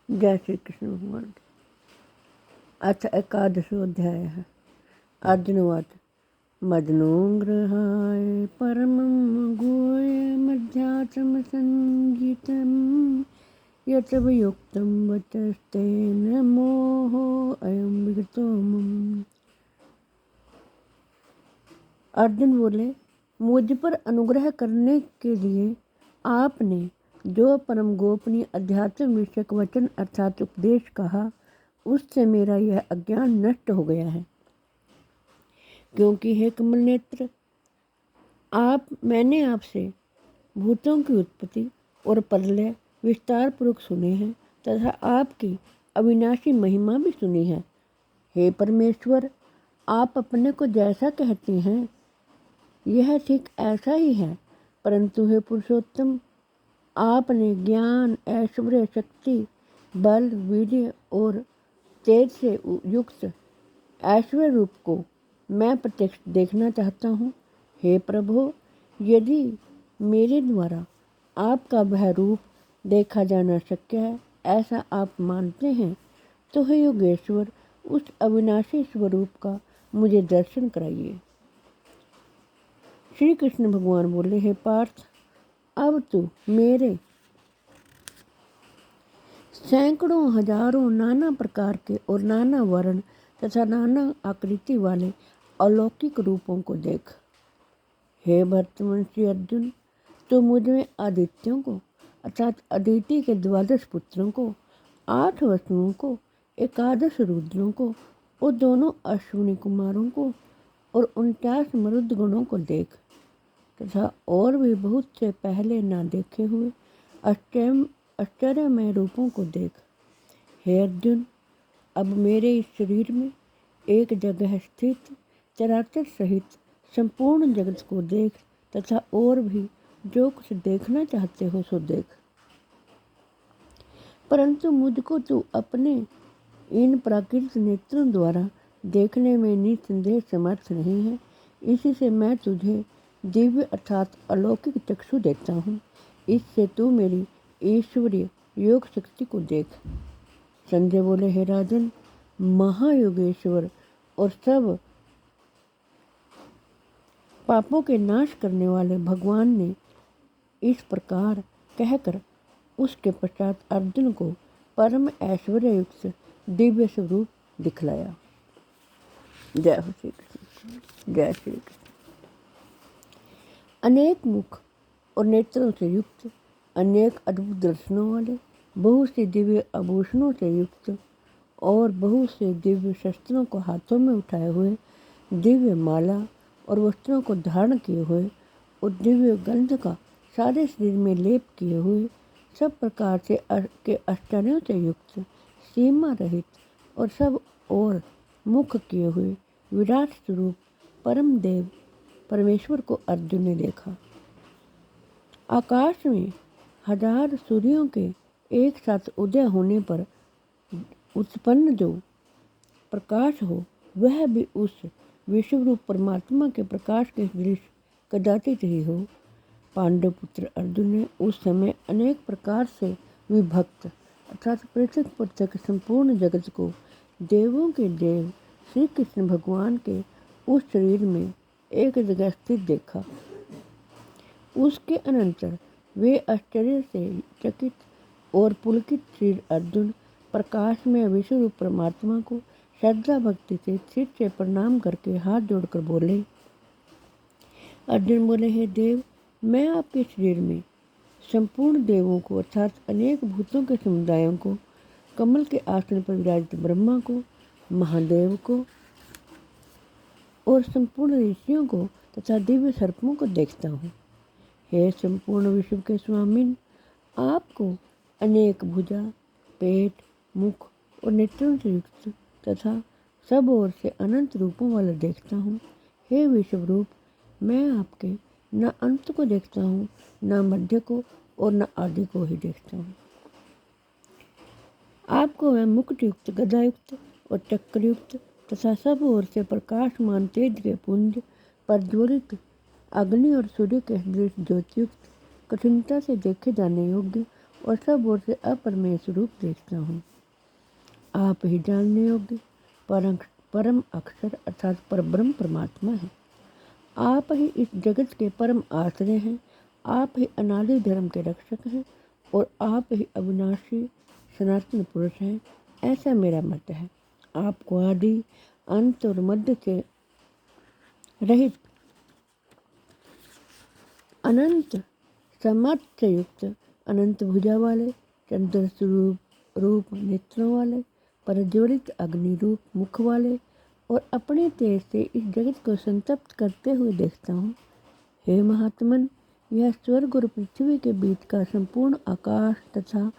जय श्री कृष्ण भगवान। अथ एकादशोऽध्याय है। अर्जुनवाच मदनुग्रहाय परमं गुह्यमध्यात्म संगीतं यत् वियुक्तं वचस्तेन मोहो अयं विगतो मम। अर्जुन बोले, मुझ पर अनुग्रह करने के लिए आपने जो परम गोपनीय अध्यात्म विषयक वचन अर्थात उपदेश कहा, उससे मेरा यह अज्ञान नष्ट हो गया है। क्योंकि हे कमल नेत्र, मैंने आपसे भूतों की उत्पत्ति और प्रलय विस्तार पूर्वक सुने हैं तथा आपकी अविनाशी महिमा भी सुनी है। हे परमेश्वर, आप अपने को जैसा कहते हैं यह ठीक ऐसा ही है, परंतु हे पुरुषोत्तम, आपने ज्ञान, ऐश्वर्य, शक्ति, बल, वीर्य और तेज से युक्त ऐश्वर्य रूप को मैं प्रत्यक्ष देखना चाहता हूँ। हे प्रभु, यदि मेरे द्वारा आपका वह रूप देखा जाना शक्य है, ऐसा आप मानते हैं, तो हे योगेश्वर, उस अविनाशी स्वरूप का मुझे दर्शन कराइए। श्री कृष्ण भगवान बोले, हे पार्थ, अब तू मेरे सैकड़ों हजारों नाना प्रकार के और नाना वर्ण तथा नाना आकृति वाले अलौकिक रूपों को देख। हे भरतवंशी अर्जुन, तो मुझ में आदित्यों को अर्थात अदिति के 12 पुत्रों को, 8 वसुओं को, 11 रुद्रों को और दोनों अश्विनी कुमारों को और 49 मरुद गणों को देख तथा और भी बहुत से पहले ना देखे हुए आश्चर्यमय रूपों को देख। हे अर्जुन, अब मेरे इस शरीर में एक जगह स्थित चराचर सहित संपूर्ण जगत को देख तथा और भी जो कुछ देखना चाहते हो सो देख, परंतु मुझको तू अपने इन प्राकृतिक नेत्रों द्वारा देखने में निसंदेह समर्थ नहीं है। इसी से मैं तुझे दिव्य अर्थात अलौकिक चक्षु देता हूँ। इससे तू मेरी ईश्वरीय योग शक्ति को देख। संजय बोले, हे राजन, महायोगेश्वर और सब पापों के नाश करने वाले भगवान ने इस प्रकार कहकर उसके पश्चात अर्जुन को परम ऐश्वर्य युक्त दिव्य स्वरूप दिखलाया। जय श्री कृष्ण। जय श्री कृष्ण। अनेक मुख और नेत्रों से युक्त, अनेक अद्भुत दर्शनों वाले, बहुत से दिव्य आभूषणों से युक्त और बहुत से दिव्य शस्त्रों को हाथों में उठाए हुए, दिव्य माला और वस्त्रों को धारण किए हुए और दिव्य गंध का सारे शरीर में लेप किए हुए, सब प्रकार से के आश्चर्यों से युक्त, सीमा रहित और सब और मुख किए हुए विराट स्वरूप परम देव परमेश्वर को अर्जुन ने देखा। आकाश में 1000 सूर्यों के एक साथ उदय होने पर उत्पन्न जो प्रकाश हो, वह भी उस विश्वरूप परमात्मा के प्रकाश के दृश्य कदाचित ही हो। पांडव पुत्र अर्जुन ने उस समय अनेक प्रकार से विभक्त अर्थात पृथक पृथक संपूर्ण जगत को देवों के देव श्री कृष्ण भगवान के उस शरीर में एक जगह स्थित देखा। उसके अनंतर वे आश्चर्य से चकित और पुलकित श्री अर्जुन प्रकाश में विश्वरूप परमात्मा को श्रद्धा भक्ति से सिर से प्रणाम करके हाथ जोड़कर बोले। अर्जुन बोले, हे देव, मैं आपके शरीर में संपूर्ण देवों को अर्थात अनेक भूतों के समुदायों को, कमल के आसन पर विराजित ब्रह्मा को, महादेव को और संपूर्ण ऋषियों को तथा दिव्य सर्पों को देखता हूँ। हे संपूर्ण विश्व के स्वामिन, आपको अनेक भुजा, पेट, मुख और नेत्रों से युक्त तथा सब ओर से अनंत रूपों वाला देखता हूँ। हे विश्वरूप, मैं आपके न अंत को देखता हूँ, न मध्य को और न आदि को ही देखता हूँ। आपको मैं मुकुट युक्त, गदा युक्त और चक्र युक्त तथा सब ओर से प्रकाशमान तेज के पुंज, प्रज्वलित अग्नि और सूर्य के सदृश ज्योतियुक्त, कठिनता से देखे जाने योग्य और सब ओर से अप्रमेय स्वरूप देखता हूँ। आप ही जानने योग्य परम अक्षर अर्थात परब्रह्म परमात्मा है। आप ही इस जगत के परम आश्रय हैं। आप ही अनादि धर्म के रक्षक हैं और आप ही अविनाशी सनातन पुरुष हैं, ऐसा मेरा मत है। आपको आदि अंत और मध्य से रहित अनंत सामर्थ्य से युक्त अनंत भुजा वाले चंद्र स्वरूप रूप नेत्रों वाले प्रज्वलित अग्नि रूप मुख वाले और अपने तेज से इस जगत को संतप्त करते हुए देखता हूँ। हे महात्मन, यह स्वर्ग और पृथ्वी के बीच का संपूर्ण आकाश तथा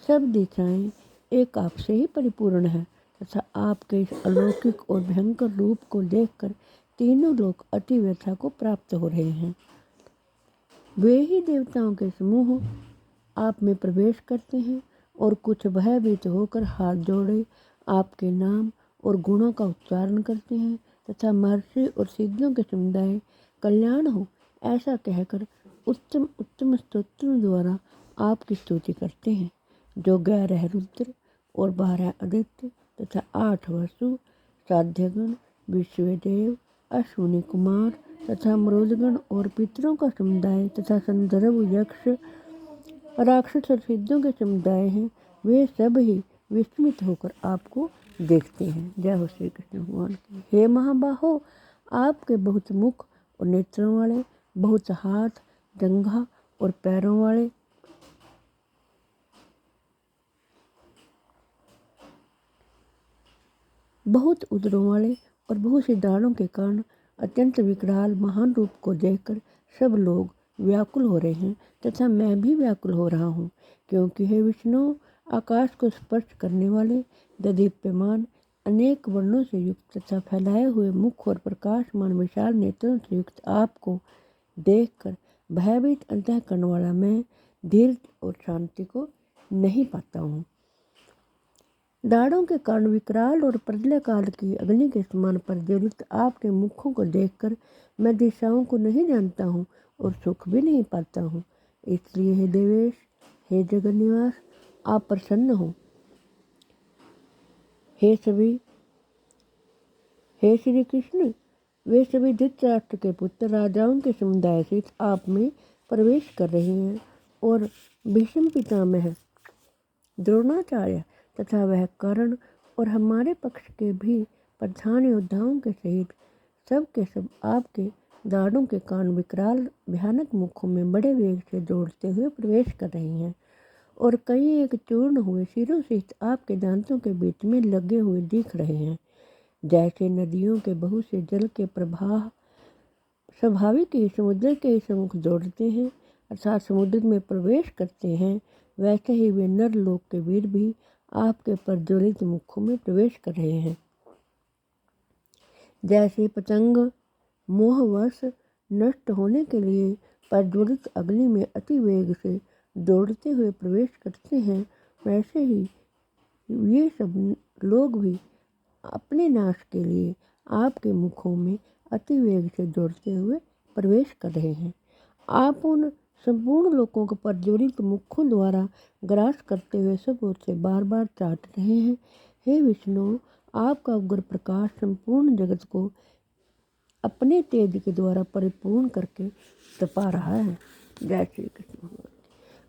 सब दिशाएं एक आपसे ही परिपूर्ण है तथा आपके इस अलौकिक और भयंकर रूप को देखकर तीनों लोग अति व्यथा को प्राप्त हो रहे हैं। वे ही देवताओं के समूह आप में प्रवेश करते हैं और कुछ भयभीत होकर हाथ जोड़े आपके नाम और गुणों का उच्चारण करते हैं तथा महर्षि और सिद्धों के समुदाय कल्याण हो ऐसा कहकर उत्तम उत्तम स्तोत्रों द्वारा आपकी स्तुति करते हैं। जो 11 रुद्र और 12 आदित्य तथा 8 वसु साध्यगण विश्वदेव अश्विनी कुमार तथा मरुदगण और पितरों का समुदाय तथा संदर्भ यक्ष राक्षस और सिद्धों के समुदाय हैं, वे सब ही विस्मित होकर आपको देखते हैं। जय हो श्री कृष्ण भगवान की। हे महाबाहो, आपके बहुत मुख और नेत्रों वाले, बहुत हाथ, जंघा और पैरों वाले, बहुत उदरों वाले और बहुत से दाढ़ों के कारण अत्यंत विकराल महान रूप को देखकर सब लोग व्याकुल हो रहे हैं तथा मैं भी व्याकुल हो रहा हूँ, क्योंकि हे विष्णु, आकाश को स्पर्श करने वाले ददीप्यमान अनेक वर्णों से युक्त तथा फैलाए हुए मुख और प्रकाशमान विशाल नेत्रों से युक्त आपको देखकर भयभीत अंतःकरण वाला मैं धीरज और शांति को नहीं पाता हूँ। दाढ़ों के कारण विकराल और प्रलय काल की अग्नि के समान प्रज्वलित आपके मुखों को देखकर मैं दिशाओं को नहीं जानता हूँ और सुख भी नहीं पाता हूँ। इसलिए हे देवेश, हे जगत निवास, आप प्रसन्न हो। हे श्री कृष्ण, वे सभी धृतराष्ट्र के पुत्र राजाओं के समुदाय से आप में प्रवेश कर रहे हैं और भीष्म पितामह द्रोणाचार्य तथा वह कर्ण और हमारे पक्ष के भी प्रधान योद्धाओं के सहित सब के सब आपके दाढ़ों के कारण विकराल भयानक मुखों में बड़े वेग से दौड़ते हुए प्रवेश कर रहे हैं और कई एक चूर्ण हुए सिरों सहित आपके दांतों के बीच में लगे हुए दिख रहे हैं। जैसे नदियों के बहुत से जल के प्रवाह स्वाभाविक ही समुद्र के सम्मुख दौड़ते हैं अर्थात समुद्र में प्रवेश करते हैं, वैसे ही वे नर लोक के वीर भी आपके प्रज्वलित मुखों में प्रवेश कर रहे हैं। जैसे पतंग मोहवश नष्ट होने के लिए प्रज्वलित अग्नि में अति वेग से दौड़ते हुए प्रवेश करते हैं, वैसे ही ये सब लोग भी अपने नाश के लिए आपके मुखों में अति वेग से दौड़ते हुए प्रवेश कर रहे हैं। आप उन संपूर्ण लोगों को प्रज्वलित मुखों द्वारा ग्रास करते हुए सब ओर से बार बार चाट रहे हैं। हे विष्णु, आपका उग्र प्रकाश संपूर्ण जगत को अपने तेज के द्वारा परिपूर्ण करके तपा रहा है। जय श्री कृष्ण भगवान।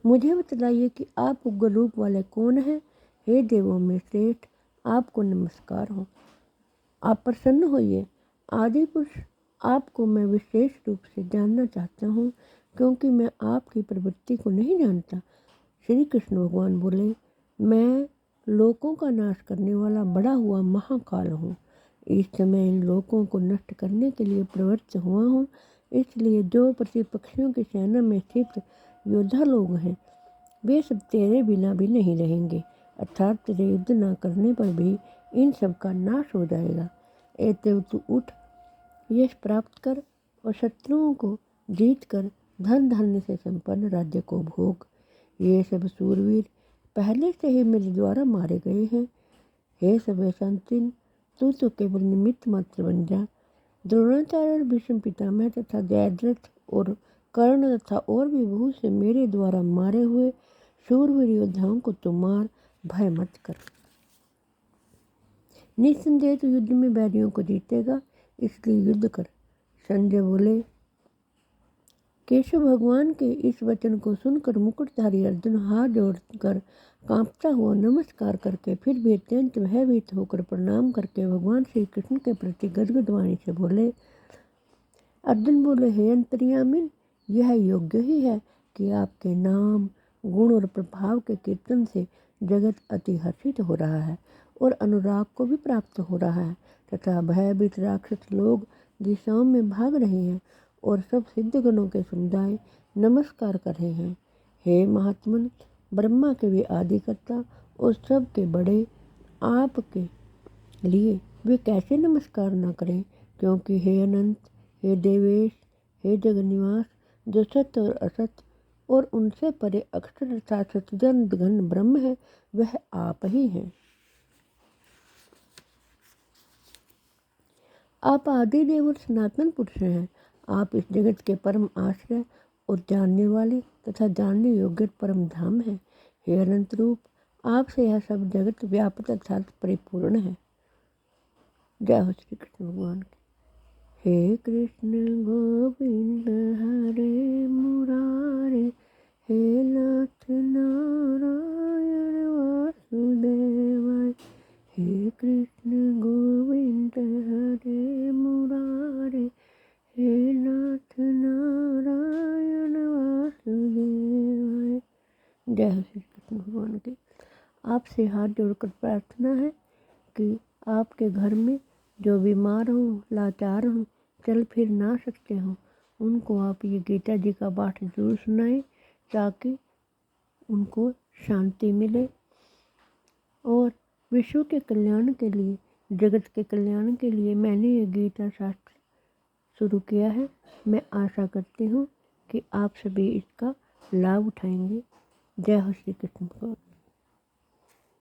मुझे बतलाइए कि आप उग्र रूप वाले कौन हैं? हे देवों में श्रेष्ठ, आपको नमस्कार हो। आप प्रसन्न होइए। आदि पुरुष, आपको मैं विशेष रूप से जानना चाहता हूँ, क्योंकि मैं आपकी प्रवृत्ति को नहीं जानता। श्री कृष्ण भगवान बोले, मैं लोकों का नाश करने वाला बड़ा हुआ महाकाल हूँ। इस समय इन लोकों को नष्ट करने के लिए प्रवृत्त हुआ हूँ। इसलिए जो प्रतिपक्षियों की सेना में स्थित योद्धा लोग हैं, वे सब तेरे बिना भी नहीं रहेंगे, अर्थात तेरे युद्ध न करने पर भी इन सब का नाश हो जाएगा। एतव तू उठ, यश प्राप्त कर और शत्रुओं को जीत कर धन धान्य से संपन्न राज्य को भोग। ये सब सूरवीर पहले से ही मेरे द्वारा मारे गए हैं। हे सब शांतिन, तू तो केवल निमित्त मात्र बन जा। द्रोणाचार्य और भीष्म पितामह तथा जयद्रथ और कर्ण तथा और भी बहुत से मेरे द्वारा मारे हुए शूरवीर योद्धाओं को तो मार, भय मत कर। निस्संदेह तो युद्ध में बैरियों को जीतेगा, इसलिए युद्ध कर। संजय बोले। केशव भगवान के इस वचन को सुनकर मुकुटधारी अर्जुन हाथ जोड़कर कांपता हुआ नमस्कार करके फिर भी अत्यंत भयभीत होकर प्रणाम करके भगवान श्री कृष्ण के प्रति गदगद वाणी से बोले। अर्जुन बोले, हे अंतर्यामिन, यह योग्य ही है कि आपके नाम, गुण और प्रभाव के कीर्तन से जगत अति हर्षित हो रहा है और अनुराग को भी प्राप्त हो रहा है तथा भयभीत राक्षस लोग दिशाओं में भाग रहे हैं और सब सिद्धगणों के समुदाय नमस्कार कर रहे हैं। हे महात्मन, ब्रह्मा के भी आदिकर्ता और सब के बड़े आपके लिए वे कैसे नमस्कार न करें, क्योंकि हे अनंत, हे देवेश, हे जगन्निवास, जो सत्य और असत और उनसे परे अक्षर अर्थात सच्चिदानंद घन ब्रह्म है, वह आप ही हैं। आप आदि देव और सनातन पुरुष हैं। आप इस जगत के परम आश्रय और जानने वाले तथा जानने योग्य परम धाम हैं। हे अनंत रूप, आपसे यह सब जगत व्यापक अर्थात परिपूर्ण है। जय हो श्री कृष्ण भगवान की। हे कृष्ण गोविंद हरे मुरारे, हे नाथ नारायण वासुदेवाय। हे कृष्ण गोविंद हरे मुरारे, हे नाथ नारायण वासुदेवाय। जय हो श्री कृष्ण भगवान की। आपसे हाथ जोड़कर प्रार्थना है कि आपके घर में जो बीमार हों, लाचार हों, चल फिर ना सकते हों, उनको आप ये गीता जी का पाठ जरूर सुनाएं ताकि उनको शांति मिले और विश्व के कल्याण के लिए, जगत के कल्याण के लिए मैंने ये गीता शास्त्र शुरू किया है। मैं आशा करती हूँ कि आप सभी इसका लाभ उठाएंगे। जय हो श्री कृष्ण भगवान।